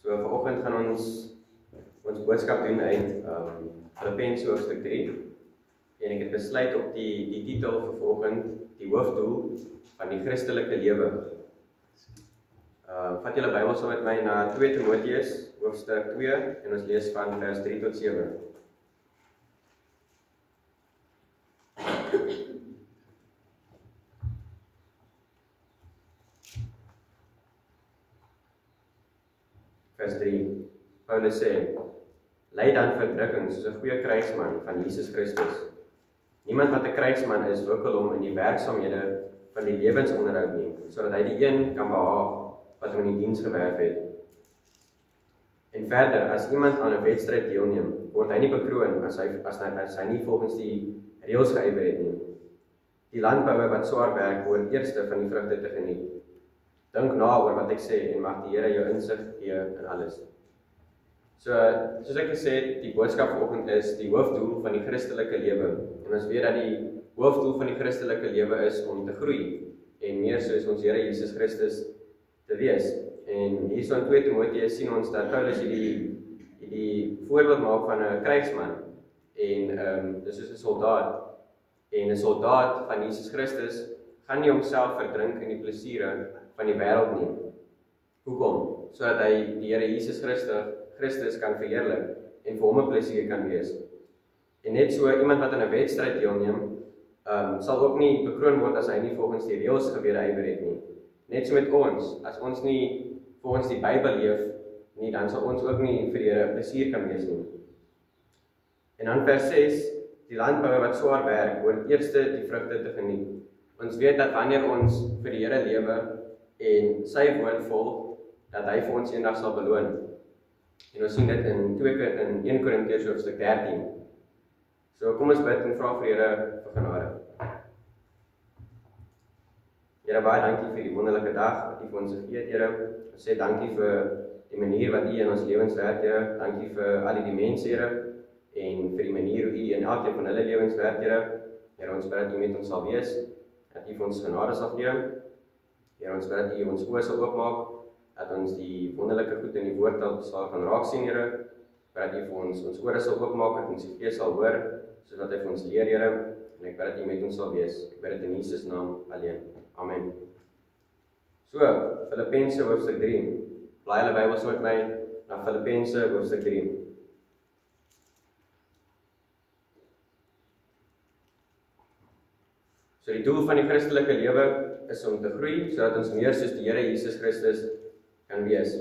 So vanoggend gaan ons boodskap doen uit Filippense hoofstuk 3 en ek het besluit op die titel vir vanoggend, die hoofdoel van die Christelike lewe. Vat julle Bybel saam met my na 2 Timoteus hoofstuk 2 en ons lees van vers 3 tot 7. Vers 3, Paulus sê, lei dan verdrukking soos 'n goeie krygsman van Jesus Christus. Niemand wat 'n krygsman is, wikkel hom in die werksaamhede van die lewensonderhoud nie, sodat hy die een kan behaag wat hom in die diens gewerf het. En verder, as iemand aan 'n wedstryd deelneem, word hy nie bekroon as hy nie volgens die reëls geywer het nie. Die landbouer wat swaar werk, behoort eerste van die vrugte te geniet. Dink na oor wat ek sê en mag die Here jou insig gee in alles. So, soos ek gesê het, die boodskap vanoggend is die hoofdoel van die Christelike lewe. En ons weet dat die hoofdoel van die Christelike lewe is om te groei en meer soos ons Here Jesus Christus te wees. En hierso in 2 Timoteus sien ons dat Paulus die voorbeeld maak van 'n krygsman en dis soos 'n soldaat. En 'n soldaat van Jesus Christus gaan nie homself verdrink in die plesiere van die wêreld nie. Hoekom? Sodat hy die Here Jesus Christus kan verheerlik en vir hom 'n plesier kan wees. En net so iemand wat aan 'n wedstryd deelneem, sal ook nie bekroon word as hy nie volgens die reëls gewederywer het nie. Net so met ons, as ons nie volgens die Bybel leef nie, dan sal ons ook nie vir die Here plesier kan wees nie. En dan vers 6, die landbouer wat swaar werk, behoort eerste die vrugte te geniet. Ons weet dat wanneer ons vir die Here lewe en sy woord volg, dat hy vir ons eendag sal beloon. En ons sien dit in 1 Korintiërs hoofstuk 13. So kom ons bid en vra vir die Here vir genade. Here, baie dankie vir die wonderlike dag wat U vir ons gegee het, Here. Ons sê dankie vir die manier wat U in ons lewens werk, Here. Dankie vir al die mense, Here, en vir die manier hoe U in elkeen van hulle lewens werk, Here. Here, ons bid dat U met ons sal wees, dat U vir ons genade sal gee. Here, ons bid dat U ons oë sal oopmaak, dat ons die wonderlike goed in die woord sal kan raak sien, Here. Dat U vir ons ore sal oopmaak, dat ons die Gees sal hoor, sodat hy vir ons leer, Here. En ek bid dat U met ons sal wees. Ek bid dit in Jesus naam alleen. Amen. So, Filippense hoofstuk 3. Blaai hulle Bybel saam met my na Filippense hoofstuk 3. So die doel van die Christelike lewe is om te groei, sodat ons meer soos die Here Jesus Christus kan wees.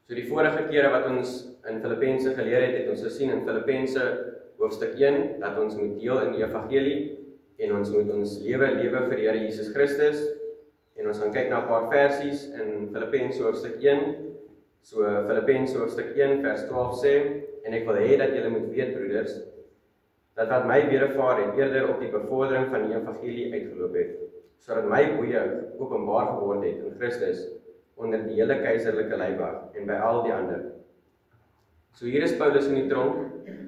So die vorige kere wat ons in Filippense geleer het, het ons gesien in Filippense hoofstuk 1, dat ons moet deel in die evangelie, en ons moet ons lewe vir die Here Jesus Christus, en ons gaan kyk na 'n paar versies in Filippense hoofstuk 1, so Filippense hoofstuk 1 vers 12 sê, en ek wil hê dat julle moet weet, broeders, dat wat my wedervaar het eerder op die bevordering van die evangelie uitgeloop het, sodat my boeye openbaar geword het in Christus, onder die hele keiserlike leiwag, en by al die ander. So hier is Paulus in die tronk,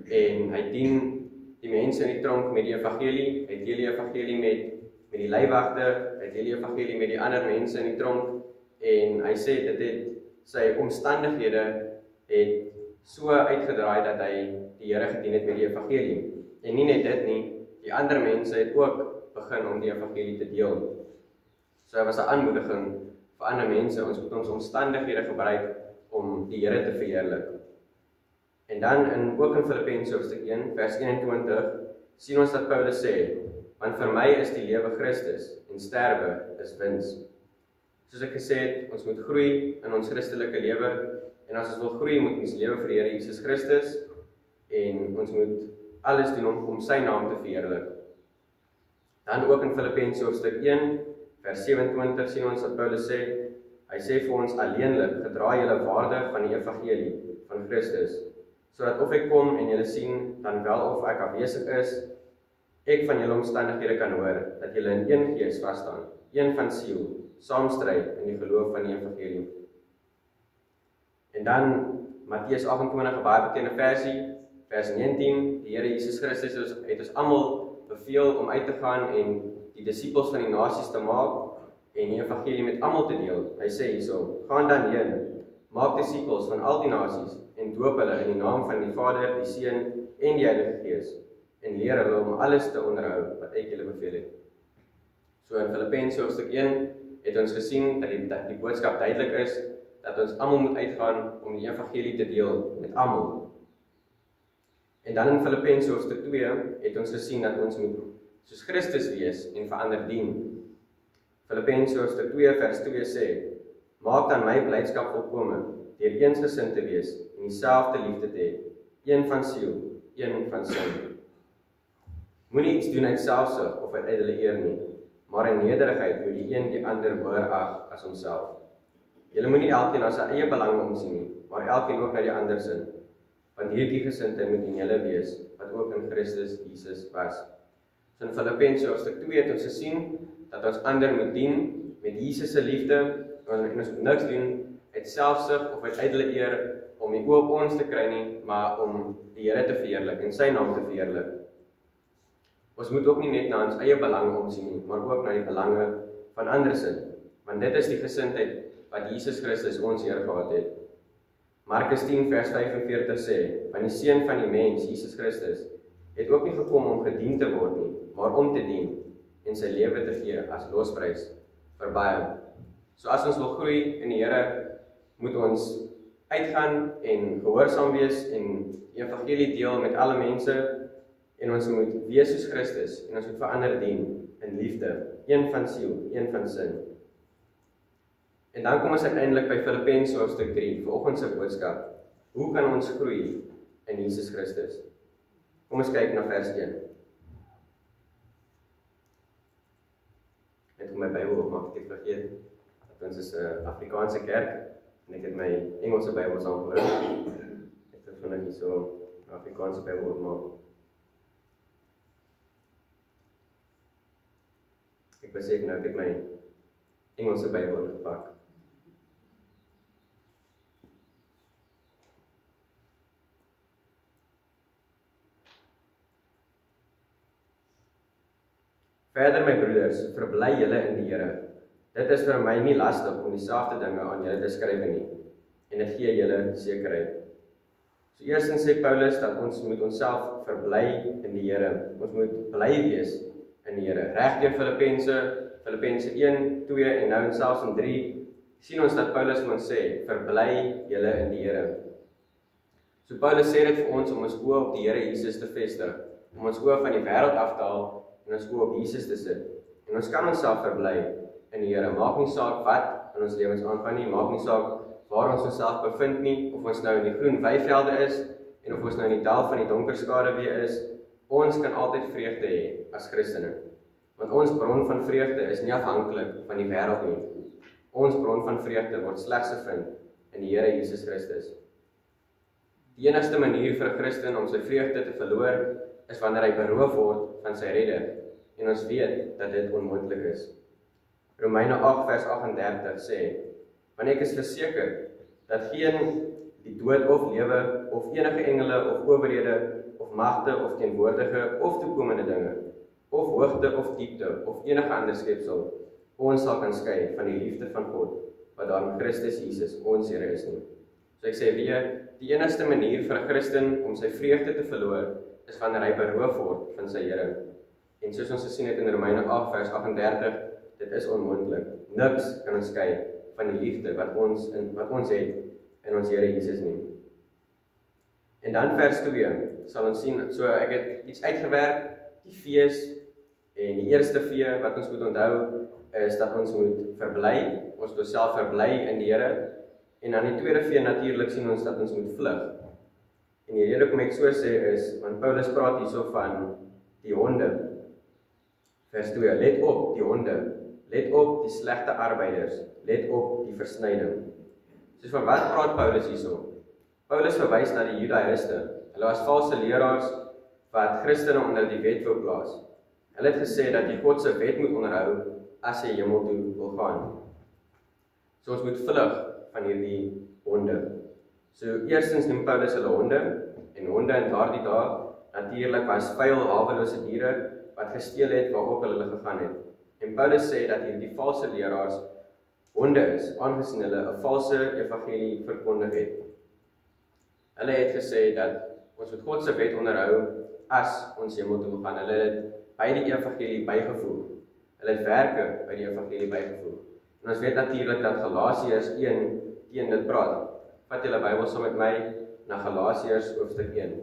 en hy dien die mense in die tronk met die evangelie, hy deel die evangelie met die leiwagte, hy deel die evangelie met die ander mense in die tronk, en hy sê dit het sy omstandighede het so uitgedraai dat hy die Here gedien het met die evangelie. En nie net dit nie, die ander mense het ook begin om die evangelie te deel. So hy was 'n aanmoediging vir ander mense, ons moet ons omstandighede gebruik om die Here te verheerlik. En dan ook in Filippense hoofstuk 1 vers 21 sien ons dat Paulus sê, want vir my is die lewe Christus en sterwe is wins. Soos ek gesê het, ons moet groei in ons Christelike lewe, en as ons wil groei, moet ons lewe vir die Here Jesus Christus, en ons moet alles doen om sy naam te verheerlik. Dan ook in Filippense hoofstuk 1 vers 27 sien ons dat Paulus sê, hy sê vir ons alleenlik, gedra julle waardig van die evangelie van Christus, sodat of ek kom en julle sien, dan wel of ek afwesig is, ek van julle omstandighede kan hoor, dat julle in een gees vasstaan, een van siel, saamstry in die geloof van die evangelie. En dan Matteus 28, 'n baie bekende versie, vers 19, die Here Jesus Christus het ons almal beveel om uit te gaan en die disippels van die nasies te maak en die evangelie met almal te deel. Hy sê hierso, gaan dan heen, maak disippels van al die nasies en doop hulle in die naam van die Vader, die Seun en die Heilige Gees en leer hulle om alles te onderhou wat ek julle beveel het. So in Filippense hoofstuk 1 het ons gesien dat die boodskap duidelik is dat ons almal moet uitgaan om die evangelie te deel met almal. En dan in Filippense hoofstuk 2 het ons gesien dat ons moet soos Christus wees en verander dien. Filippense hoofstuk 2 vers 2 sê: Maak dan my blydskap volkome, deur eensgesind te wees en dieselfde liefde te hê, een van siel, een van sin. Moenie iets doen uit selfsug of uit ydelle eer nie, maar in nederigheid moet die een die ander hoër ag as homself. Julle moenie elkeen na sy eie belange omsien nie, maar elkeen ook na die ander sin, want hierdie gesindheid moet in julle wees, wat ook in Christus Jesus was. So in Filippense hoofstuk 2 het ons gesien dat ons ander moet dien met Jesus se liefde, en ons moet niks doen uit selfsug of uit ydelle eer om die oë op ons te kry nie, maar om die Here te verheerlik en sy naam te verheerlik. Ons moet ook nie net na ons eie belange omsien nie, maar ook na die belange van ander se, want dit is die gesindheid wat Jesus Christus ons Heer gehad het. Markus 10 vers 45 sê: Want die Seun van die mens, Jesus Christus, het ook nie gekom om gedien te word nie, maar om te dien en sy lewe te gee as losprys vir baie. So as ons wil groei in die Here, moet ons uitgaan en gehoorsaam wees en die evangelie deel met alle mense, en ons moet wees soos Christus en ons moet verander dien in liefde, een van siel, een van sin. En dan kom ons uiteindelik by Filippense hoofstuk 3, vanoggend se boodskap. Hoe kan ons groei in Jesus Christus? Kom ons kyk na vers 1. Ek het my Bybel opmaak, ek het vergeet dat ons is 'n Afrikaanse kerk en ek het my Engelse Bybel saamgebring. Ek het vandag hier so 'n Afrikaanse Bybel opmaak. Ek besef nou ek het my Engelse Bybel gepak. Verder my broeders, verbly julle in die Here. Dit is vir my nie lastig om dieselfde dinge aan julle te skryf nie, en dit gee julle sekerheid. So eerstens sê Paulus dat ons moet onsself verbly in die Here. Ons moet bly wees in die Here. Reg deur Filippense 1, 2 en nou selfs in 3 sien ons dat Paulus vir ons sê, verbly julle in die Here. So Paulus sê dit vir ons om ons oë op die Here Jesus te vestig, om ons oë van die wêreld af te haal en ons oë op Jesus te sit. En ons kan onsself verbly in die Here. Maak nie saak wat in ons lewens aangaan nie, maak nie saak waar ons onsself bevind nie, of ons nou in die groen weivelde is en of ons nou in die dal van die donker skaduwee is. Ons kan altyd vreugde hê as Christene. Want ons bron van vreugde is nie afhanklik van die wêreld nie. Ons bron van vreugde word slegs gevind in die Here Jesus Christus. Die enigste manier vir 'n Christen om sy vreugde te verloor is wanneer hy beroof word van sy redder, en ons weet dat dit onmoontlik is. Romeine 8 vers 38 sê: Want ek is verseker dat geen die dood of lewe, of enige engele, of owerhede, of magte, of teenwoordige, of toekomende dinge, of hoogte of diepte, of enige ander skepsel, ons sal kan skei van die liefde van God, wat daar in Christus Jesus, ons Here is nie. So ek sê weer, die enigste manier vir 'n Christen om sy vreugde te verloor, is wanneer hy beroof word van sy Here. En soos ons gesien het in Romeine 8 vers 38, dit is onmoontlik. Niks kan ons skei van die liefde wat ons het in ons Here Jesus nie. En dan vers 2 sal ons sien, so ek het iets uitgewerk, die fees, en die eerste vee wat ons moet onthou, is dat ons moet verbly, ons moet onsself verbly in die Here, en dan die tweede vee natuurlik sien ons dat ons moet vlug. En die rede hoekom ek so sê is, want Paulus praat hierso van die honde. Vers 2, let op die honde, let op die slegte arbeiders, let op die versnyding. Soos van wat praat Paulus hierso? Paulus verwys na die Judaïste. Hulle was valse leraars wat Christene onder die wet wou plaas. Hulle het gesê dat jy God se wet moet onderhou as jy hemel toe wil gaan. So ons moet vlug van hierdie honde. So eerstens noem Paulus hulle honde, en honde in daardie dae natuurlik was vuil, hawelose diere wat gesteel het waar ook hulle gegaan het. En Paulus sê dat hierdie valse leraars honde is, aangesien hulle 'n valse evangelie verkondig het. Hulle het gesê dat ons moet God se wet onderhou as ons hemel toe gaan. Hulle het by die evangelie bygevoeg. Hulle het werke by die evangelie bygevoeg. En ons weet natuurlik dat Galasiërs 1 teen dit praat. Vat julle Bybel saam met my na Galasiërs hoofstuk 1.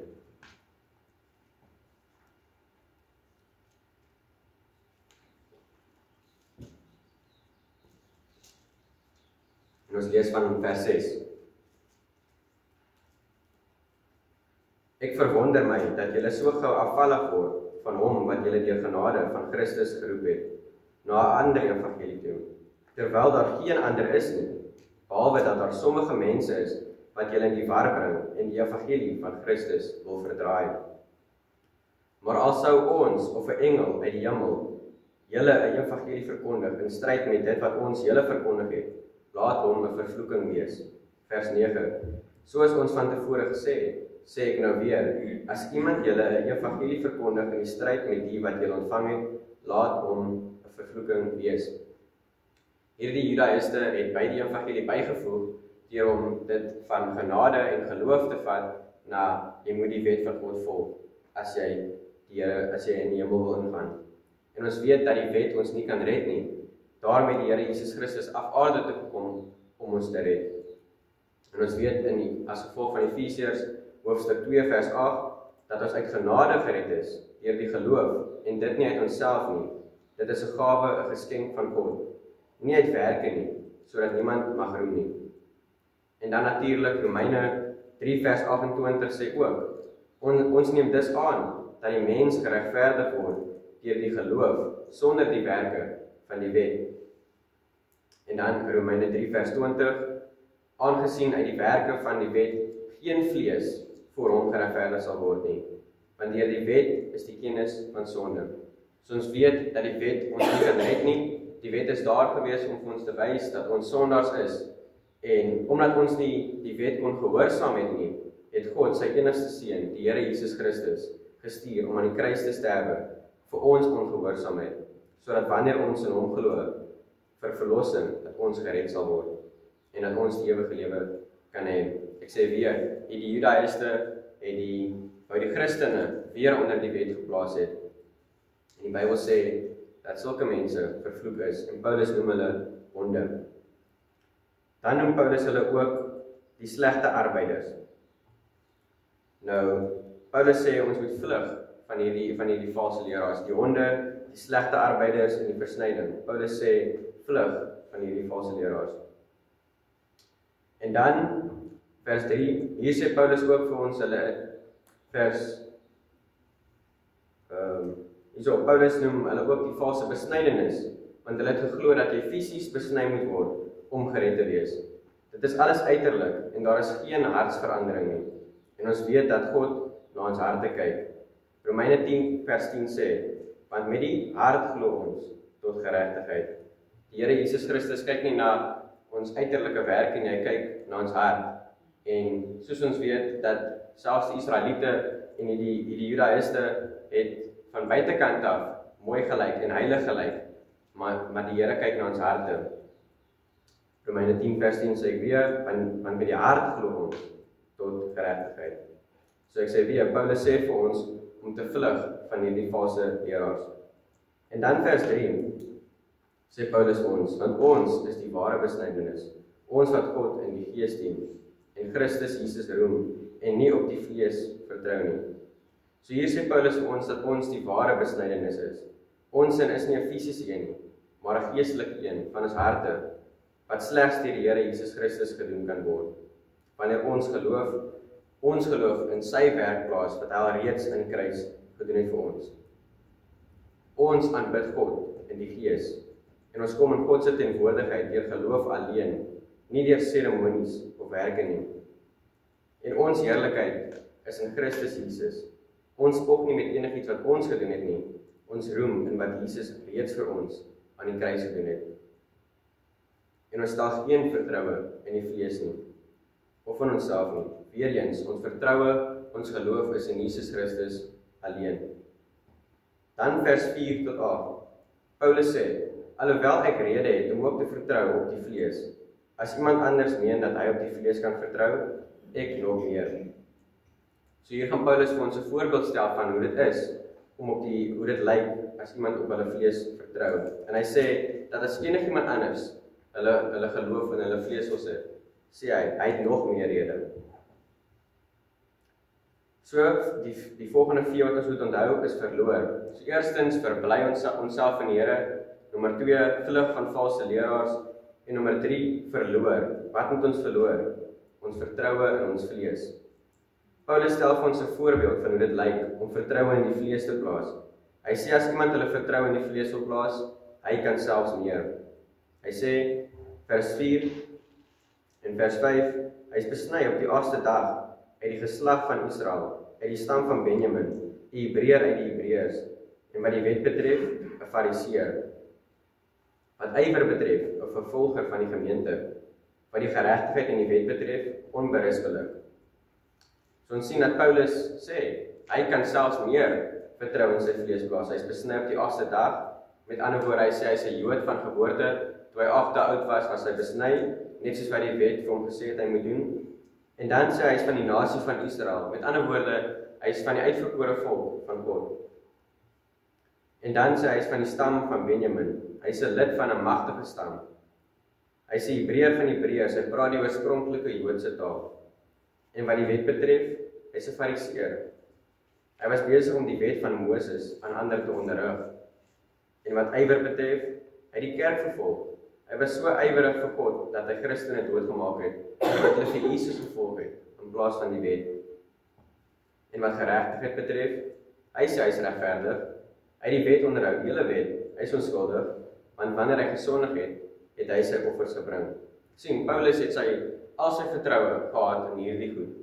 En ons lees van vers 6. Ek verwonder my dat julle so gou afvallig word van hom wat julle deur genade van Christus geroep het, na 'n ander evangelie toe, terwyl daar geen ander is nie, behalwe dat daar sommige mense is wat julle in die war bring en die evangelie van Christus wil verdraai. Maar al sou ons of 'n engel uit die hemel julle 'n evangelie verkondig in stryd met dit wat ons julle verkondig het, laat hom 'n vervloeking wees. Vers 9. Soos ons van tevore gesê het, sê ek nou weer, as iemand julle 'n evangelie verkondig in die stryd met die wat julle ontvang het, laat hom 'n vervloeking wees. Hierdie Judaïste het by die evangelie bygevoeg deur om dit van genade en geloof te vat na jy moet die wet van God volg as jy in die hemel wil ingaan. En ons weet dat die wet ons nie kan red nie. Daarom het die Here Jesus Christus af aarde toe gekom om ons te red. En ons weet as gevolg van Efesiërs hoofstuk 2 vers 8 dat ons uit genade gered is deur die geloof en dit nie uit onsself nie. Dit is 'n gawe, 'n geskenk van God. Nie uit werke nie, sodat niemand mag roem nie. En dan natuurlik Romeine 3 vers 28 sê ook, ons neem dus aan dat die mens geregverdig word deur die geloof sonder die werke van die wet. En dan Romeine 3 vers 20, aangesien uit die werke van die wet geen vlees voor hom geregverdig sal word nie, want deur die wet is die kennis van sonde. So ons weet dat die wet ons nie kan red nie. Die wet is daar gewees om vir ons te wys dat ons sondaars is. En omdat ons nie die wet kon gehoorsaam het nie, het God sy enigste seun, die Here Jesus Christus, gestuur om aan die kruis te sterwe vir ons ongehoorsaamheid, sodat wanneer ons in hom glo vir verlossing, dat ons gered sal word en dat ons die ewige lewe kan hê. Ek sê weer, die Judaïste het die Christene weer onder die wet geplaas het. En die Bybel sê dat sulke mense vervloek is en Paulus noem hulle honde. Dan noem Paulus hulle ook die slegte arbeiders. Nou, Paulus sê ons moet vlug van hierdie valse leraars, die honde, die slegte arbeiders en die versnyding. Paulus sê vlug van hierdie valse leraars. En dan vers 3, hier sê Paulus ook vir ons hulle Paulus noem hulle ook die valse besnydenis, want hulle het geglo dat jy fisies besny moet word om gered te wees. Dit is alles uiterlik en daar is geen hartsverandering nie. En ons weet dat God na ons harte kyk. Romeine 10 vers 10 sê, want met die hart glo ons tot geregtigheid. Die Here Jesus Christus kyk nie na ons uiterlike werk en hy kyk na ons hart. En soos ons weet dat selfs die Israeliete en die Judaïste het van buitekant af mooi gelyk en heilig gelyk, maar die Here kyk na ons harte. Romeine 10 vers 10 sê ek weer, want met die hart glo ons tot geregtigheid. So ek sê weer, Paulus sê vir ons om te vlug van hierdie valse leraars. En dan vers 3 sê Paulus ons, want ons is die ware besnydenis, ons wat God in die gees dien en Christus Jesus roem en nie op die vlees vertrou nie. So hier sê Paulus vir ons dat ons die ware besnydenis is. Ons sin is nie 'n fisiese een nie, maar 'n geestelike een van ons harte, wat slegs deur die Here Jesus Christus gedoen kan word. Wanneer ons geloof in sy werkplaas wat hy al reeds in kruis gedoen het vir ons. Ons aanbid God in die gees en ons kom in God se teenwoordigheid deur geloof alleen, nie deur seremonies of werke nie. En ons heerlikheid is in Christus Jesus. Ons spog nie met enigiets wat ons gedoen het nie. Ons roem in wat Jesus reeds vir ons aan die kruis gedoen het. En ons stel geen vertroue in die vlees nie, of in onsself nie. Weereens, ons vertroue, ons geloof is in Jesus Christus alleen. Dan vers 4 tot 8. Paulus sê, alhoewel ek rede het om ook te vertrou op die vlees. As iemand anders meen dat hy op die vlees kan vertrou, ek nog meer. So hier gaan Paulus vir ons 'n voorbeeld stel van hoe dit is, hoe dit lyk as iemand op hulle vlees vertrou. En hy sê, dat as enigiemand anders, hulle geloof in hulle vlees wil sit, sê hy het nog meer rede. So, die volgende 4 wat ons moet onthou is verloor. So eerstens, verbly onsself in die Here. Nommer 2, vlug van valse leraars. En nommer 3, verloor. Wat moet ons verloor? Ons vertroue in ons vlees. Paulus stel vir ons 'n voorbeeld van hoe dit lyk om vertroue in die vlees te plaas. Hy sê as iemand hulle vertroue in die vlees wil plaas, hy kan selfs meer. Hy sê, vers 4 en vers 5, hy is besny op die 8ste dag uit die geslag van Israel, uit die stam van Benjamin, 'n Hebreër uit die Hebreërs, en wat die wet betref, 'n Fariseer. Wat ywer betref, 'n vervolger van die gemeente, wat die geregtigheid in die wet betref, onberispelik. So ons sien dat Paulus sê, hy kan selfs meer vertrou in sy vlees plaas. Hy is besny op die 8ste dag, met ander woorde, hy sê hy is 'n Jood van geboorte, toe hy 8 dae oud was hy besny, net soos wat die wet vir hom gesê het hy moet doen. En dan sê hy is van die nasie van Israel, met ander woorde, hy is van die uitverkore volk van God. En dan sê hy is van die stam van Benjamin, hy is 'n lid van 'n magtige stam. Hy is 'n Hebreër van Hebreërs, hy praat die oorspronklike Joodse taal. En wat die wet betref, hy is 'n Fariseer. Hy was besig om die wet van Moses aan ander te onderrig. En wat ywer betref, hy het die kerk vervolg. Hy was so ywerig vir God, dat hy Christene doodgemaak het, omdat hulle vir Jesus gevolg het, in plaas van die wet. En wat geregtigheid betref, hy sê hy is regverdig, hy het die wet onderhou, die hele wet, hy is onskuldig, want wanneer hy gesondig het hy sy offers gebring. Sien, Paulus het al sy vertroue gehad in hierdie goed.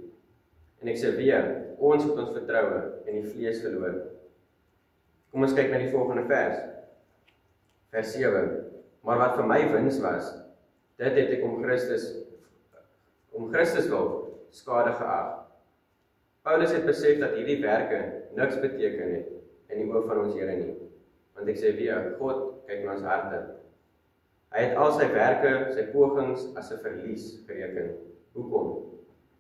En ek sê weer, ons moet ons vertroue in die vlees verloor. Kom ons kyk na die volgende vers. Vers 7. Maar wat vir my wins was, dit het ek om Christus wil skade geag. Paulus het besef dat hierdie werke niks beteken het in die oog van ons Here nie. Want ek sê weer, God kyk na ons harte. Hy het al sy werke, sy pogings as 'n verlies gereken. Hoekom?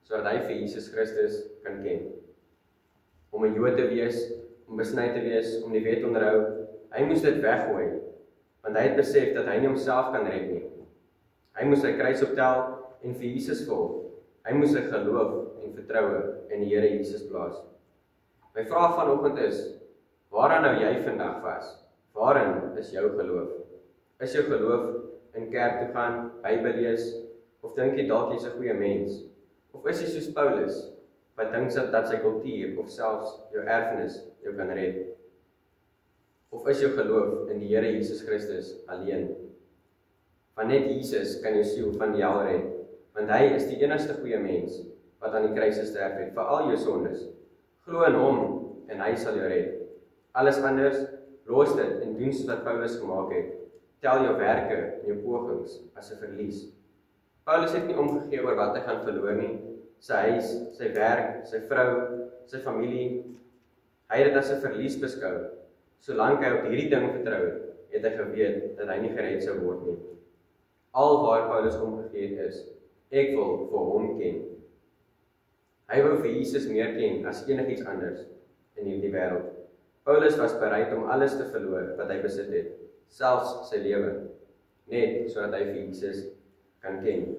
Sodat hy vir Jesus Christus kan ken. Om 'n Jood te wees, om besny te wees, om die wet te onderhou, hy moes dit weggooi, want hy het besef dat hy nie homself kan red nie. Hy moes sy kruis optel en vir Jesus volg. Hy moes sy geloof en vertroue in die Here Jesus plaas. My vraag vanoggend is, waaraan hou jy vandag vas? Waarin is jou geloof? Is jou geloof in kerk toe gaan, Bybel lees, of dink jy dalk jy's 'n goeie mens? Of is jy soos Paulus, wat dink dat sy kultuur of selfs jou erfenis jou kan red? Of is jou geloof in die Here Jesus Christus alleen? Want net Jesus kan jou siel van die hel red, want hy is die enigste goeie mens wat aan die kruis gesterf het vir al jou sondes. Glo in hom en hy sal jou red. Alles anders, los dit en doen soos wat Paulus gemaak het. Tel jou werke en jou pogings as 'n verlies. Paulus het nie omgegee oor wat hy gaan verloor nie, sy huis, sy werk, sy vrou, sy familie. Hy het dit as 'n verlies beskou. Solank hy op hierdie ding vertrou het hy geweet dat hy nie gered sou word nie. Alwaar Paulus omgegee is, ek wil vir hom ken. Hy wou vir Jesus meer ken as enigiets anders in hierdie wêreld. Paulus was bereid om alles te verloor wat hy besit het, selfs sy lewe, net sodat hy vir Jesus kan ken.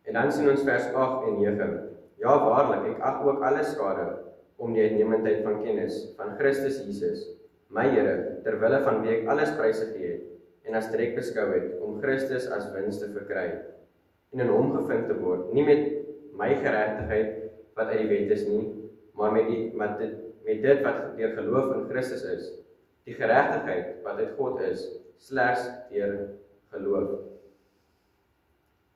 En dan sien ons vers 8 en 9. Ja, waarlik, ek ag ook alles skade om die uitnemendheid van kennis van Christus Jesus, my Here, terwille van wie ek alles pryse gegee het en as trek beskou het om Christus as wins te verkry en in hom gevind te word, nie met my geregtigheid wat uit die wet is nie, maar met dit wat deur geloof in Christus is, die geregtigheid wat uit God is, slegs deur geloof.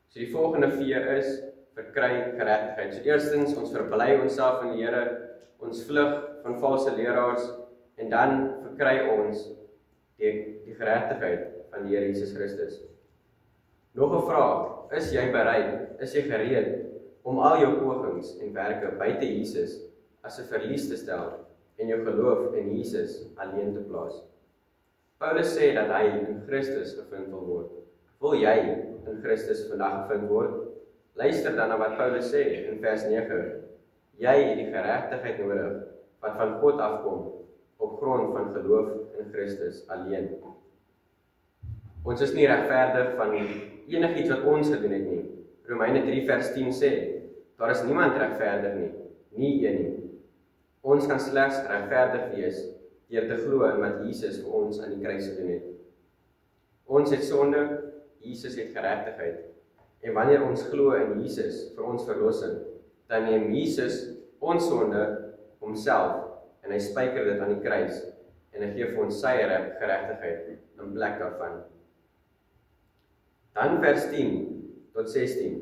So die volgende 4 is, verkry geregtigheid. So eerstens, ons verbly onsself in die Here, ons vlug van valse leraars, en dan verkry ons die geregtigheid van die Here Jesus Christus. Nog 'n vraag, is jy bereid, is jy gereed om al jou pogings en werke buite Jesus as 'n verlies te stel en jou geloof in Jesus alleen te plaas? Paulus sê dat hy in Christus gevind wil word. Wil jy in Christus vandag gevind word? Luister dan na wat Paulus sê in vers 9. Jy het die geregtigheid nodig wat van God afkom op grond van geloof in Christus alleen. Ons is nie regverdig van enigiets wat ons gedoen het nie. Romeine 3 vers 10 sê, daar is niemand regverdig nie, nie een nie. Ons kan slegs regverdig wees deur te glo in wat Jesus vir ons aan die kruis gedoen het. Ons het sonde, Jesus het geregtigheid. En wanneer ons glo in Jesus vir ons verlossing, dan neem Jesus ons sonde homself en hy spyker dit aan die kruis en hy gee vir ons sy geregtigheid in plek daarvan. Dan vers 10 tot 16.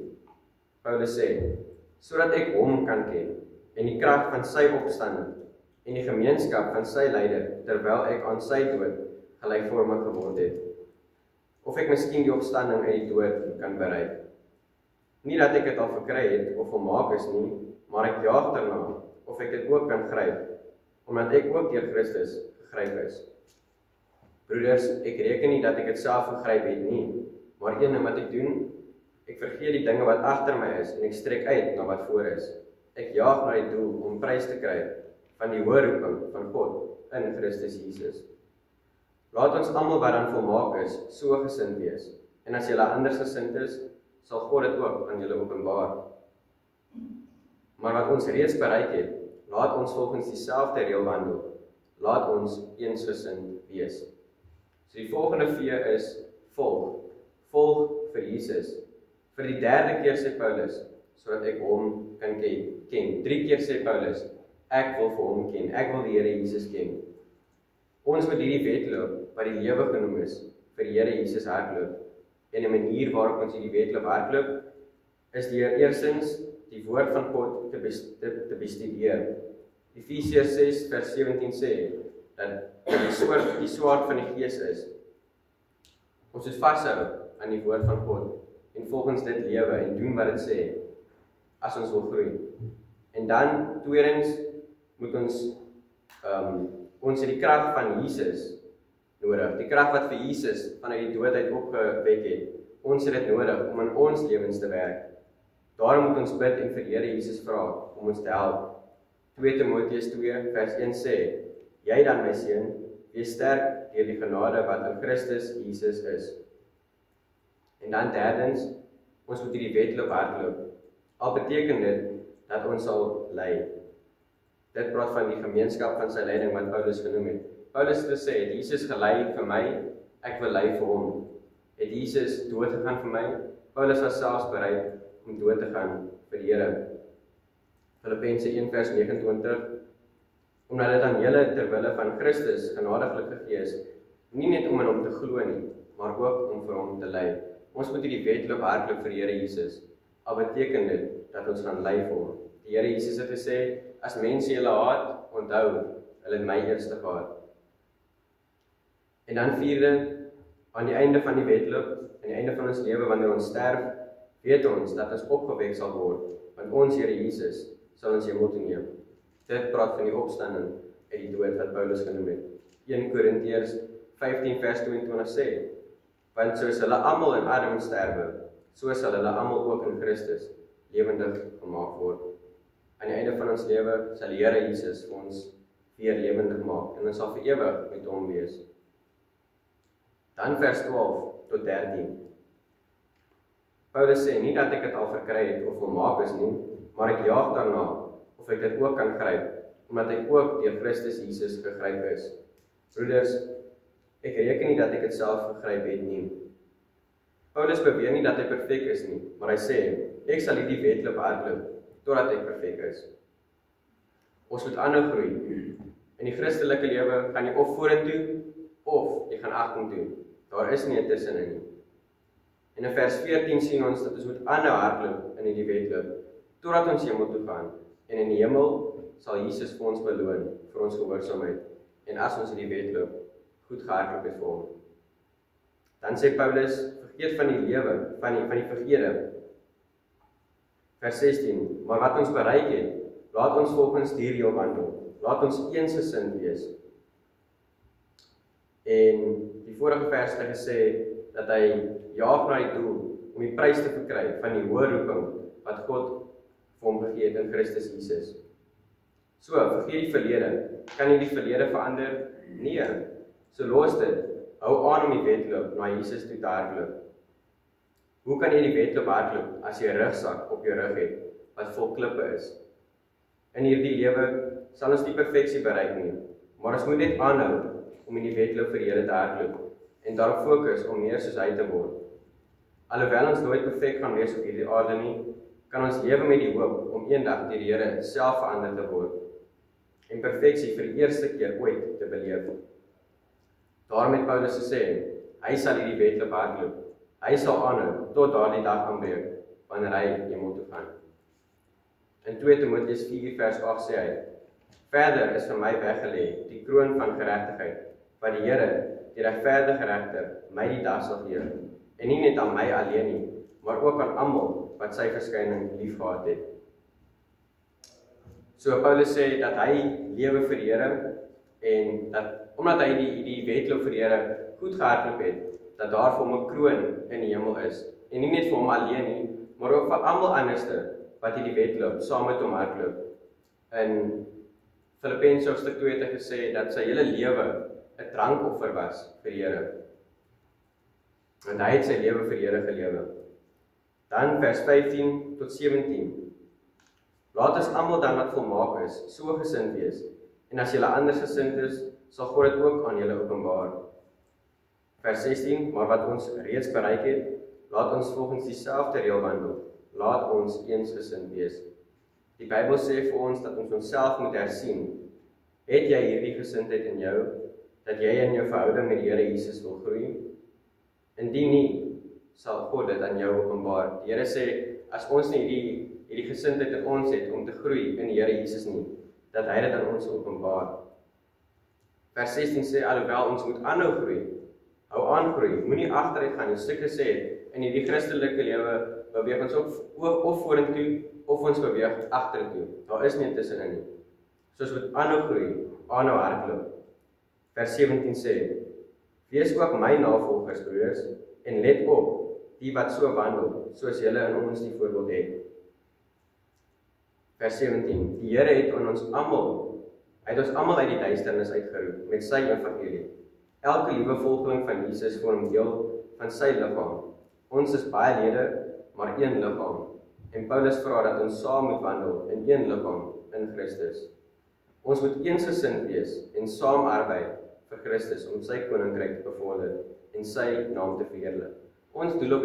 Paulus sê, sodat ek hom kan ken en die krag van sy opstanding en die gemeenskap van sy lyding terwyl ek aan sy dood gelykvormig geword het. Of ek miskien die opstanding uit die dood kan bereik. Nie dat ek dit al verkry het of volmaak is nie, maar ek jaag daarna of ek dit ook kan gryp, omdat ek ook deur Christus gegryp is. Broeders, ek reken nie dat ek dit self gegryp het nie, maar een ding wat ek doen, ek vergeet die dinge wat agter my is en ek strek uit na wat voor is. Ek jaag na die doel om prys te kry van die hoë roeping van God in Christus Jesus. Laat ons almal wat dan volmaak is, so gesind wees. En as julle anders gesind is, sal God dit ook aan julle openbaar. Maar wat ons reeds bereik het, laat ons volgens dieselfde reël wandel. Laat ons eensgesind wees. So die volgende V is volg. Volg vir Jesus. Vir die derde keer sê Paulus, sodat ek hom kan ken. 3 keer sê Paulus, ek wil vir hom ken. Ek wil die Here Jesus ken. Ons moet hierdie wedloop wat die lewe genoem is, vir die Here Jesus hardloop. En 'n manier waarop ons hierdie wedloop hardloop, is deur eerstens die woord van God te bestudeer. Efesiërs 6 vers 17 sê, dat die swaard van die Gees is. Ons moet vashou aan die woord van God, en volgens dit lewe, en doen wat dit sê, as ons wil groei. En dan, tweedens, moet ons het die krag van Jesus nodig, die krag wat vir Jesus vanuit die dood uit opgewek het, ons het dit nodig om in ons lewens te werk. Daarom moet ons bid en vir die Here Jesus vra om ons te help. 2 Timoteus 2 vers 1 sê, jy dan my seun, wees sterk deur die genade wat in Christus Jesus is. En dan derdens, ons moet hierdie wedloop hardloop. Al beteken dit dat ons sal ly. Dit praat van die gemeenskap van sy lyding wat Paulus genoem het. Paulus het gesê, het Jesus gelei vir my, ek wil ly vir hom. Het Jesus dood gegaan vir my? Paulus was selfs bereid om dood te gaan vir die Here. Filippense 1 vers 29, omdat dit aan julle terwille van Christus genadiglik gegee is, nie net om in hom te glo nie, maar ook om vir hom te ly. Ons moet hierdie wedloop hardloop vir die Here Jesus, al beteken dit dat ons gaan ly vir hom. Die Here Jesus het gesê, as mense julle haat, onthou, hulle het my eerste gehaat. En dan vierde, aan die einde van die wedloop, aan die einde van ons lewe, wanneer ons sterf, weet ons dat ons opgewek sal word, want ons Here Jesus sal ons hemel toe neem. Dit praat van die opstanding uit die dood wat Paulus genoem het. 1 Korintiërs 15 vers 22 sê, want soos hulle almal in Adam sterwe, so sal hulle almal ook in Christus lewendig gemaak word. Aan die einde van ons lewe sal die Here Jesus ons weer lewendig maak en ons sal vir ewig met hom wees. Dan vers 12 tot 13. Paulus sê nie dat ek dit al verkry het of volmaak is nie, maar ek jaag daarna of ek dit ook kan gryp, omdat ek ook deur Christus Jesus gegryp is. Broeders, ek reken nie dat ek dit self gegryp het nie. Paulus beweer nie dat hy perfek is nie, maar hy sê, ek sal hierdie wedloop hardloop totdat ek perfek is. Ons moet aanhou groei. In die Christelike lewe gaan jy of vorentoe of jy gaan agtertoe. Daar is nie 'n tussenin nie. En in vers 14 sien ons dat ons moet aanhou hardloop in hierdie wedloop totdat ons hemel toe gaan. En in die hemel sal Jesus vir ons beloon vir ons gehoorsaamheid en as ons hierdie wedloop goed gehardloop het vir hom. Dan sê Paulus, vergeet van die lewe, van die vergede. Vers 16, maar wat ons bereik het, laat ons volgens die reël wandel. Laat ons eensgesind wees. En die vorige vers het hy gesê dat hy jaag na die doel om die prys te verkry van die hoë roeping wat God vir hom gegee het in Christus Jesus. So, vergeet die verlede. Kan jy die verlede verander? Nee. So los dit. Hou aan om die wedloop na Jesus toe te hardloop. Hoe kan jy die wedloop hardloop as jy 'n rugsak op jou rug het wat vol klippe is? In hierdie lewe sal ons nie perfeksie bereik nie, maar ons moet net aanhou om in die wedloop vir die Here te hardloop en daarop fokus om meer soos hy te word. Alhoewel ons nooit perfek gaan wees op hierdie aarde nie, kan ons lewe met die hoop om eendag deur die Here self verander te word en perfeksie vir die eerste keer ooit te beleef. Daarom het Paulus gesê, hy sal hierdie wedloop hardloop. Hy sal aanhou tot daardie dag aanbreek wanneer hy hemel toe gaan. In 2 Timoteus 4 vers 8 sê hy, verder is vir my weggelê die kroon van geregtigheid, wat die Here, die regverdige regter, my die dag sal gee, en nie net aan my alleen nie, maar ook aan almal wat sy verskyning liefgehad het. So Paulus sê dat hy lewe vir die Here en dat omdat hy die wedloop vir die Here goed gehardloop het, dat daar vir hom 'n kroon in die hemel is. En nie net vir hom alleen nie, maar ook vir almal anderste wat hierdie wedloop saam met hom hardloop. In Filippense hoofstuk 2 het hy gesê dat sy hele lewe 'n drankoffer was vir die Here. En hy het sy lewe vir die Here gelewe. Dan vers 15 tot 17. Laat ons almal dan wat volmaak is, so gesind wees. En as julle anders gesind is, sal God dit ook aan julle openbaar. Vers 16, maar wat ons reeds bereik het, laat ons volgens dieselfde reël wandel. Laat ons eensgesind wees. Die Bybel sê vir ons dat ons onsself moet hersien. Het jy hierdie gesindheid in jou, dat jy in jou verhouding met die Here Jesus wil groei? Indien nie, sal God dit aan jou openbaar. Die Here sê, as ons nie hierdie gesindheid in ons het om te groei in die Here Jesus nie, dat hy dit aan ons openbaar. Vers 16 sê, alhoewel ons moet aanhou groei, hou aan groei, moenie agteruit gaan. Die stuk gesê, in hierdie Christelike lewe beweeg ons of vorentoe, of ons beweeg agtertoe. Daar is nie tussenin nie. So ons moet aanhou groei, aanhou hardloop. Vers 17 sê, wees ook my navolgers, broers, en let op, die wat so wandel, soos julle in ons die voorbeeld het. Vers 17, die Here het ons almal uit die duisternis uitgeroep, met sy evangelie. Elke liewe volgeling van Jesus vorm deel van sy liggaam. Ons is baie lede, maar een liggaam. En Paulus vra dat ons saam moet wandel in een liggaam in Christus. Ons moet eensgesind wees en saam arbei vir Christus om sy koninkryk te bevorder en sy naam te verheerlik. Ons doel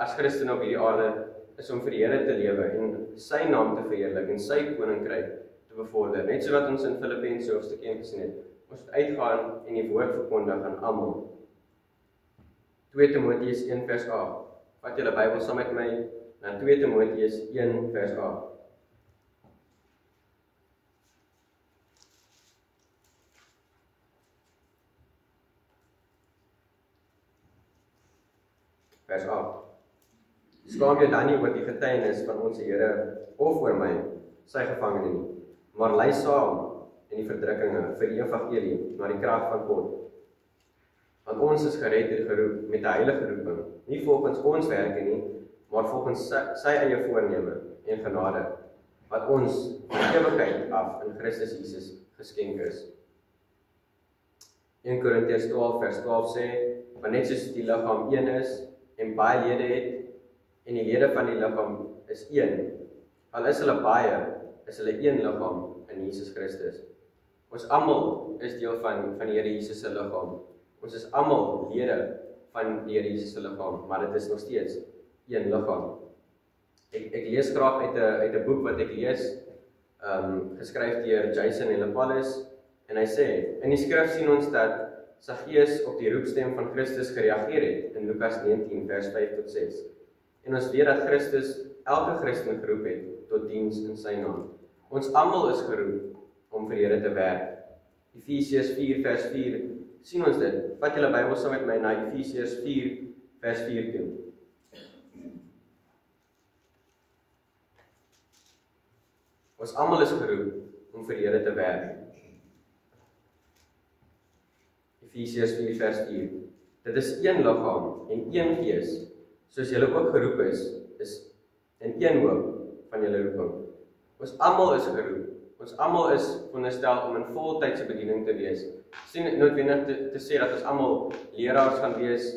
as Christene op hierdie aarde is om vir die Here te lewe en sy naam te verheerlik en sy koninkryk te bevorder. Net so wat ons in Filippense hoofstuk 1 gesien het. Ons moet uitgaan en die woord verkondig aan almal. 2 Timoteus 1 vers 8. Vat julle Bybel saam met my na 2 Timoteus 1 vers 8. Vers 8. Skaam jou dan nie oor die getuienis van ons Here of oor my, sy gevangene nie, maar lei saam in die verdrukkinge vir die evangelie na die krag van God. Want ons is gered en geroep met 'n heilige roeping, nie volgens ons werke nie, maar volgens sy eie voorneme en genade, wat ons van ewigheid af in Christus Jesus geskenk is. 1 Korintiërs 12 vers 12 sê, want net soos die liggaam een is en baie lede het, en die lede van die liggaam is een, al is hulle baie, is hulle een liggaam in Jesus Christus. Ons almal is deel van die Here Jesus se liggaam. Ons is almal lede van die Here Jesus se liggaam, maar dit is nog steeds een liggaam. Ek lees graag uit 'n boek wat ek lees, geskryf deur Jason Elapalus, en hy sê, in die skrif sien ons dat Saggeus op die roepstem van Christus gereageer het in Lukas 19 vers 5 tot 6. En ons weet dat Christus elke Christen geroep het tot diens in sy naam. Ons almal is geroep om vir die Here te werk. Efesiërs 4 vers 4 sien ons dit. Vat julle Bybel saam met my na Efesiërs 4 vers 4 toe. Ons almal is geroep om vir die Here te werk. Efesiërs 4 vers 4. Dit is een liggaam en een gees, soos julle ook geroep is in een hoop van julle roeping. Ons almal is geroep. Ons almal is veronderstel om in voltydse bediening te wees. Dis nie noodwendig te sê dat ons almal leraars gaan wees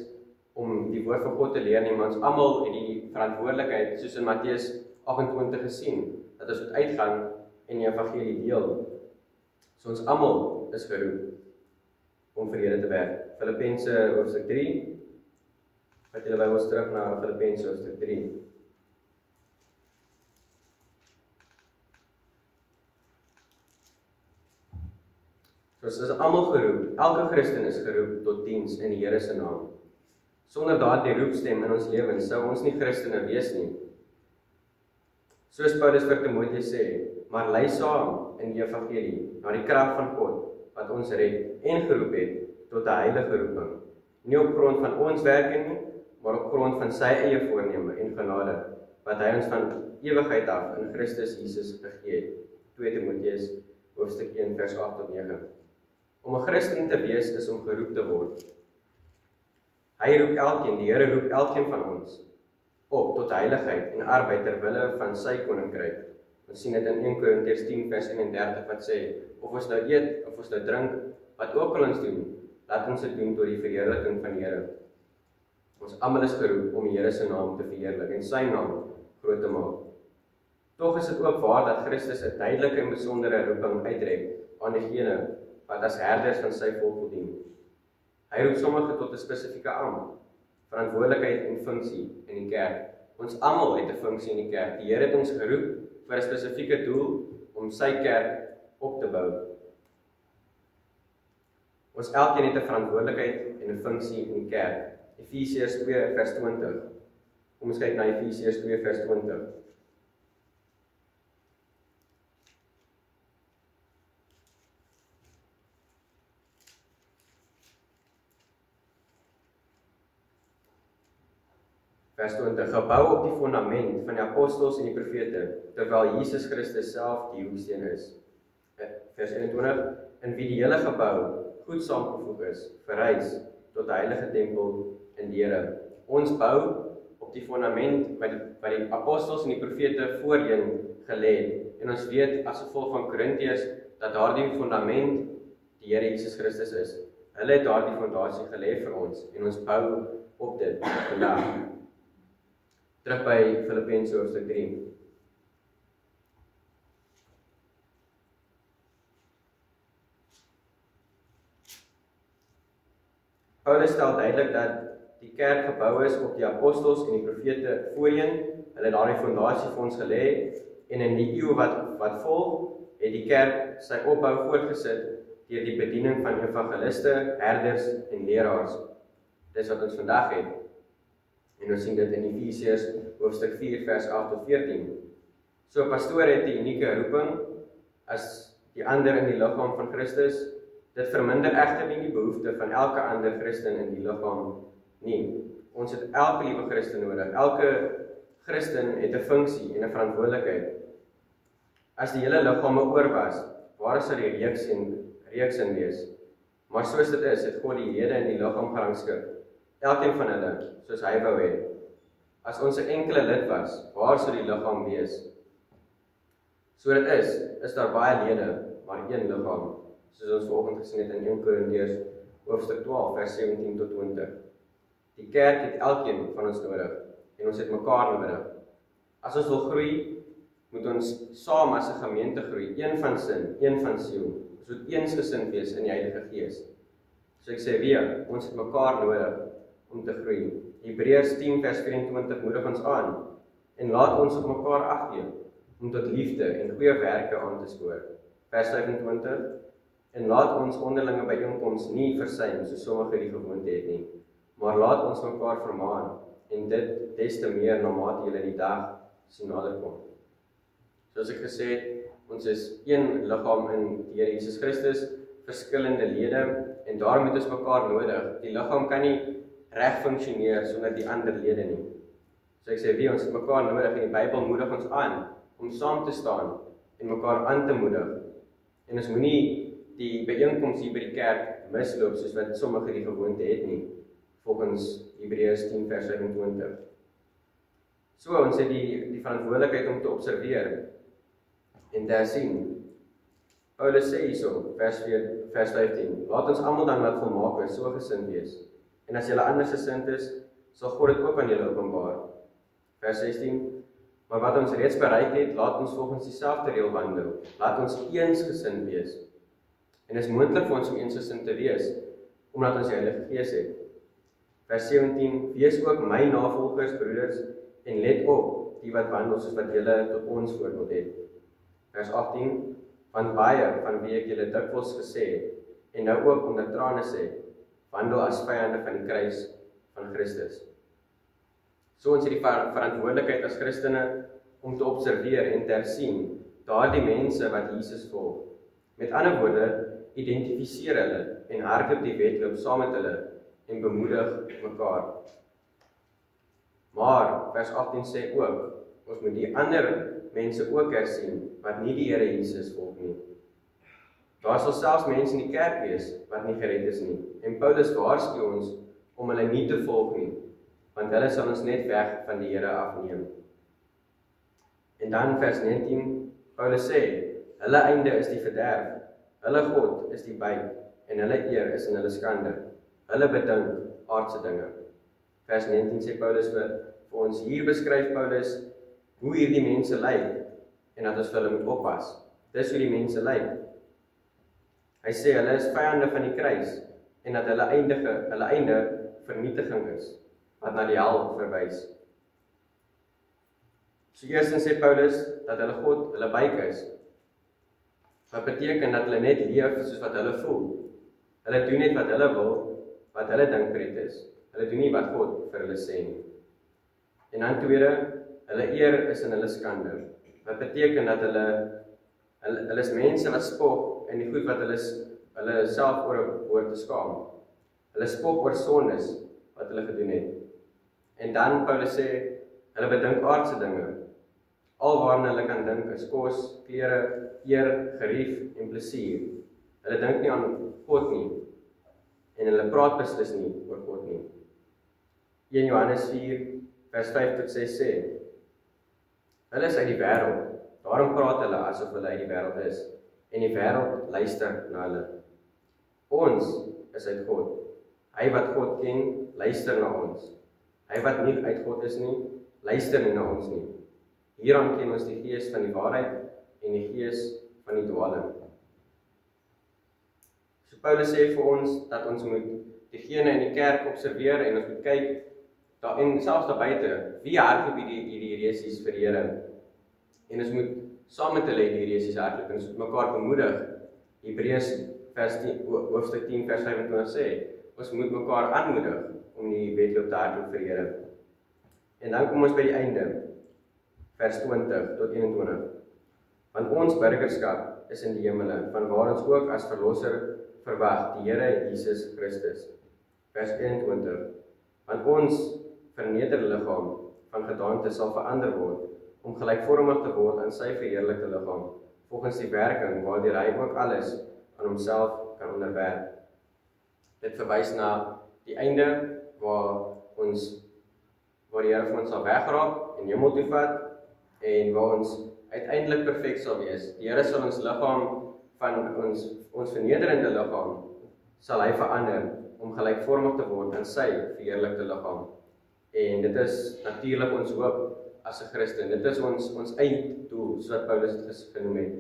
om die woord van God te leer nie, maar ons almal het die verantwoordelikheid, soos in Matteus 28 gesien, dat ons moet uitgaan en die evangelie deel. So ons almal is geroep om vir Here te werk. Filippense hoofstuk 3. Vat julle by ons terug na Filippense hoofstuk 3. So ons is almal geroep. Elke Christen is geroep tot diens in die Here se naam. Sonder daardie roepstem in ons lewens sou ons nie Christene wees nie. Soos Paulus vir Timoteus sê, maar lei saam in die evangelie na die krag van God wat ons red en geroep het tot 'n heilige roeping. Nie op grond van ons werke nie, maar op grond van sy eie voorneme en genade wat hy ons van ewigheid af in Christus Jesus gegee het. 2 Timoteus hoofstuk 1 vers 8 tot 9. Om 'n Christen te wees is om geroep te word. Hy roep elkeen, die Here roep elkeen van ons op tot heiligheid en arbeid ter wille van sy koninkryk. Ons sien dit in 1 Korintiërs 10 vers 31 wat sê, of ons nou eet, of ons nou drink, wat ook al ons doen, laat ons dit doen tot die verheerliking van die Here. Ons almal is geroep om die Here se naam te verheerlik en sy naam groot te maak. Tog is dit ook waar dat Christus 'n duidelike en besondere roeping uitreik aan diegene wat as herders van sy volk dien. Hy roep sommige tot 'n spesifieke ambt, verantwoordelikheid en funksie in die kerk. Ons almal het 'n funksie in die kerk. Die Here het ons geroep vir 'n spesifieke doel om sy kerk op te bou. Ons elkeen het 'n verantwoordelikheid en 'n funksie in die kerk. Efesiërs 2 vers 20. Kom ons kyk na Efesiërs 2 vers 20. Vers 20, gebou op die fundament van die apostels en die profete, terwyl Jesus Christus self die hoeksteen is. Vers 21, in wie die hele gebou goed saamgevoeg is, verrys tot 'n heilige tempel in die Here. Ons bou op die fundament wat die apostels en die profete voorheen gelê het. En ons weet as gevolg van Korintiërs dat daardie fundament die Here Jesus Christus is. Hulle het daardie fondasie gelê vir ons en ons bou op dit vandag. Terug by Filippense hoofstuk 3. Paulus stel duidelik dat die kerk gebou is op die apostels en die profete voorheen. Hulle het daardie fondasie vir ons gelê en in die eeu wat volg, het die kerk sy opbou voortgesit deur die bediening van evangeliste, herders en leraars. Dis wat ons vandag het. En ons sien dit in Efesiërs hoofstuk 4 vers 8 tot 14. So 'n pastoor het 'n unieke roeping as die ander in die liggaam van Christus. Dit verminder egter nie die behoefte van elke ander Christen in die liggaam nie. Ons het elke liewe Christen nodig. Elke Christen het 'n funksie en 'n verantwoordelikheid. As die hele liggaam 'n oor was, waar sou die reeks in wees? Maar soos dit is, het God die lede in die liggaam gerangskik. Elkeen van hulle, soos hy wou hê. As ons 'n enkele lid was, waar sou die liggaam wees? So dit is daar baie lede, maar een liggaam, soos ons vanoggend gesien het in 1 Korintiërs hoofstuk 12 vers 17 tot 20. Die kerk het elkeen van ons nodig en ons het mekaar nodig. As ons wil groei, moet ons saam as 'n gemeente groei, een van sin, een van siel. Ons moet eensgesind wees in die Heilige Gees. So ek sê weer, ons het mekaar nodig om te groei. Hebreërs 10 vers 24 moedig ons aan en laat ons op mekaar ag gee om tot liefde en goeie werke aan te spoor. Vers 25, en laat ons onderlinge byeenkoms nie versuim soos sommige die gewoonte het nie, maar laat ons mekaar vermaan en dit des te meer naarmate julle die dag sien naderkom. Soos ek gesê het, ons is een liggaam in die Here Jesus Christus, verskillende lede en daarom het ons mekaar nodig. Die liggaam kan nie reg funksioneer sonder die ander lede nie. So ek sê ons het mekaar nodig en die Bybel moedig ons aan om saam te staan en mekaar aan te moedig. En ons moenie die byeenkoms hier by die kerk misloop soos wat sommige die gewoonte het nie, volgens Hebreërs 10 vers 25. So, ons het die verantwoordelikheid om te observeer en te hersien. Paulus sê hierso, vers 15, laat ons almal dan wat volmaak is, so gesind wees. En as julle anders gesind is, sal God dit ook aan julle openbaar. Vers 16, maar wat ons reeds bereik het, laat ons volgens dieselfde reël wandel. Laat ons eensgesind wees. En is moontlik vir ons om eensgesind te wees, omdat ons die Heilige Gees het. Vers 17, wees ook my navolgers, broeders, en let op die wat wandel soos wat julle tot ons voorbeeld het. Vers 18, want baie van wie ek julle dikwels gesê het, en nou ook onder trane sê, wandel as vyande van die kruis van Christus. So ons het die verantwoordelikheid as Christene om te observeer en te hersien daardie mense wat Jesus volg. Met ander woorde, identifiseer hulle en hardloop die wedloop saam met hulle en bemoedig mekaar. Maar vers 18 sê ook, ons moet die ander mense ook hersien wat nie die Here Jesus volg nie. Daar sal selfs mense in die kerk wees wat nie gered is nie. En Paulus waarsku ons om hulle nie te volg nie, want hulle sal ons net weg van die Here afneem. En dan vers 19, Paulus sê, hulle einde is die verderf, hulle God is die byt, en hulle eer is in hulle skande. Hulle bedink aardse dinge. Vers 19 sê Paulus vir ons, hier beskryf Paulus hoe hierdie mense lyk, en dat ons vir hulle moet oppas. Dis hoe die mense lyk. Hy sê, hulle is vyande van die kruis, en dat hulle einde vernietiging is, wat na die hel verwys. So eerstens sê Paulus, dat hulle God, hulle byk is, wat beteken dat hulle net leef soos wat hulle voel. Hulle doen net wat hulle wil, wat hulle dink pret is. Hulle doen nie wat God vir hulle sê nie. En dan tweede, hulle eer is in hulle skande. Wat beteken dat hulle is mense wat spog en die goed wat hulle self oor te skaam. Hulle spog oor sondes wat hulle gedoen het. En dan Paulus sê, hulle bedink aardse dinge. Alwaarna hulle kan dink is kos, klere, eer, gerief en plesier. Hulle dink nie aan God nie. En hulle praat beslis nie oor God nie. 1 Johannes 4 vers 5 tot 6 sê, hulle is uit die wêreld, daarom praat hulle asof hulle uit die wêreld is, en die wêreld luister na hulle. Ons is uit God. Hy wat God ken, luister na ons. Hy wat nie uit God is nie, luister nie na ons nie. Hieraan ken ons die gees van die waarheid en die gees van die dwaaling. So Paulus sê vir ons dat ons moet diegene in die kerk observeer en ons moet kyk en selfs daar buite, wie hardloop hierdie resies vir die Here? En ons moet saam met hulle die resies hardloop en ons moet mekaar bemoedig. Hebreërs hoofstuk 10 vers 25 sê, ons moet mekaar aanmoedig om die wedloop te hardloop vir die Here. En dan kom ons by die einde, vers 20 tot 21. Want ons burgerskap is in die hemele, vanwaar ons ook as verlosser verwag, die Here Jesus Christus. Vers 21. Want ons vernederde liggaam van gedaante sal verander word, om gelykvormig te word aan sy verheerlikte liggaam, volgens die werking waardeur hy ook alles aan homself kan onderwerp. Dit verwys na die einde waar die Here vir ons sal wegraak en hemel toe vat en waar ons uiteindelik perfek sal wees. Die Here sal ons liggaam van ons vernederende liggaam sal hy verander om gelykvormig te word aan sy verheerlikte liggaam. En dit is natuurlik ons hoop as 'n Christen. Dit is ons einddoel, soos wat Paulus dit genoem het.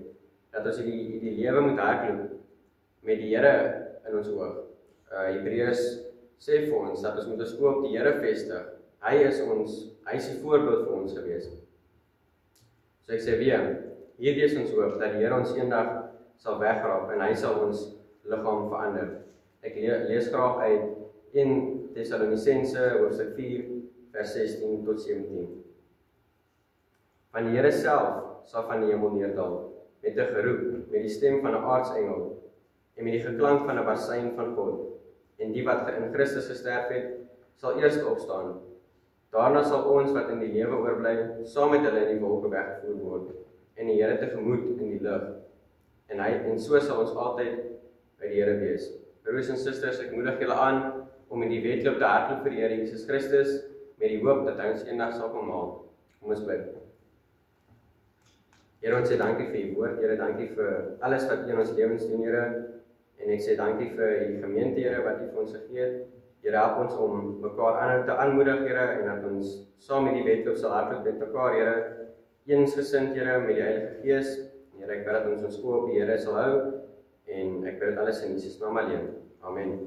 Dat ons die lewe moet hardloop met die Here in ons oog. Hebreërs sê vir ons dat ons moet ons oog op die Here vestig. Hy is die voorbeeld vir ons gewees. So ek sê weer, hierdie is ons hoop, dat die Here ons eendag sal wegraak en hy sal ons liggaam verander. Ek lees graag uit 1 Tessalonisense hoofstuk 4 vers 16 tot 17. Van die Here self sal van die hemel neerdal, met 'n geroep, met die stem van 'n aartsengel, en met die geklank van 'n basuin van God. En die wat in Christus gesterf het, sal eers opstaan. Daarna sal ons wat in die lewe oorbly, saam met hulle in die wolke weggevoer word, en die Here tegemoet in die lug. En so sal ons altyd by die Here wees. Broers en susters, ek moedig julle aan om in die wedloop te hardloop vir die Here Jesus Christus, met die hoop dat hy ons eendag sal kom haal. Kom ons bid. Here, ons sê dankie vir u woord, Here, dankie vir alles wat u in ons lewens doen, Here, en ek sê dankie vir die gemeente, Here, wat u vir ons gegee het. Here, help ons om mekaar te aanmoedig, Here, en dat ons saam met die wedloop sal hardloop met mekaar, Here, eensgesind, Here, met die Heilige Gees. Here, ek bid dat ons oë op die Here sal hou, en ek bid dit alles in Jesus naam alleen. Amen.